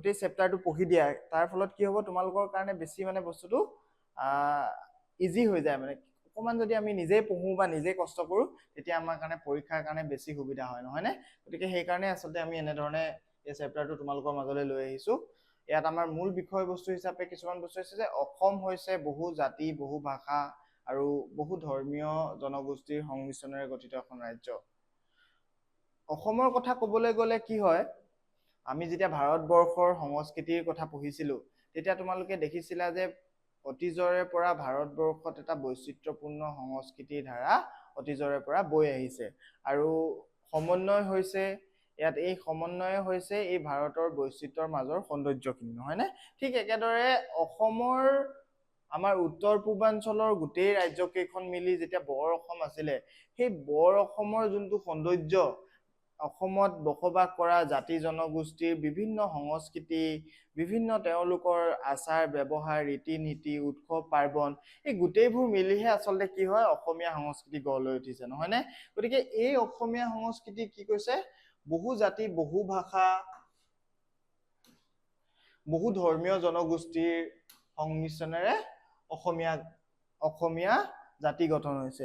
গোটেই চেপ্টাৰটো পঢ়ি দিয়া তাৰ ফলত কি হ'ব তোমালোকৰ কাৰণে বেছি মানে বস্তুটো ইজি হৈ যায় মানে অকমান যদি আমি নিজে পঢ়ো বা নিজে কষ্ট কৰো তেতিয়া আমাৰ কাৰণে পৰীক্ষাৰ কাৰণে বেছি সুবিধা হয় নহয় নে গতিকে সেই কাৰণে আচলতে আমি এনে ধৰণে এই চেপ্টাৰটো তোমালোকৰ মাজলৈ লৈ আহিছো ইয়াত আমাৰ মূল বিষয়বস্তু হিচাপে কিছুমান বস্তু আছে যে অসম হৈছে বহু জাতি বহু ভাষা আৰু বহু ধৰ্মীয় জনগোষ্ঠীৰ সংমিশ্ৰণেৰে গঠিত এখন ৰাজ্য অসমৰ কথা ক'বলৈ গ'লে কি হয় আমি যেতিয়া ভাৰতবৰ্ষৰ সংস্কৃতিৰ কথা পঢ়িছিলো তেতিয়া তোমালোকে দেখিছিলা যে অতীজৰে পৰা ভাৰতবৰ্ষত এটা বৈচিত্ৰ্যপূৰ্ণ সংস্কৃতিৰ ধাৰা অতীজৰে পৰা বৈ আহিছে আৰু সমন্বয় হৈছে ইয়াত এই সমন্বয় হৈছে এই ভাৰতৰ বৈচিত্ৰ্যৰ মাজৰ সৌন্দৰ্যখিনি নহয় নে ঠিক একেদৰে অসমৰ আমাৰ উত্তৰ পূৰ্বাঞ্চলৰ গোটেই ৰাজ্যকেইখন মিলি যেতিয়া বৰ অসম আছিলে সেই বৰ অসমৰ যোনটো সৌন্দৰ্য অসমত বসবাস কৰা জাতি জনগোষ্ঠীৰ বিভিন্ন সংস্কৃতি বিভিন্ন তেওঁলোকৰ আচাৰ ব্যৱহাৰ ৰীতি নীতি উৎসৱ পাৰ্বণ এই গোটেইবোৰ মিলিহে আচলতে কি হয় অসমীয়া সংস্কৃতি গঢ় লৈ উঠিছে নহয় নে গতিকে এই অসমীয়া সংস্কৃতি কি কৈছে বহু জাতি বহু ভাষা বহু ধৰ্মীয় জনগোষ্ঠীৰ সংমিশ্ৰণেৰে অসমীয়া জাতি গঠন হৈছে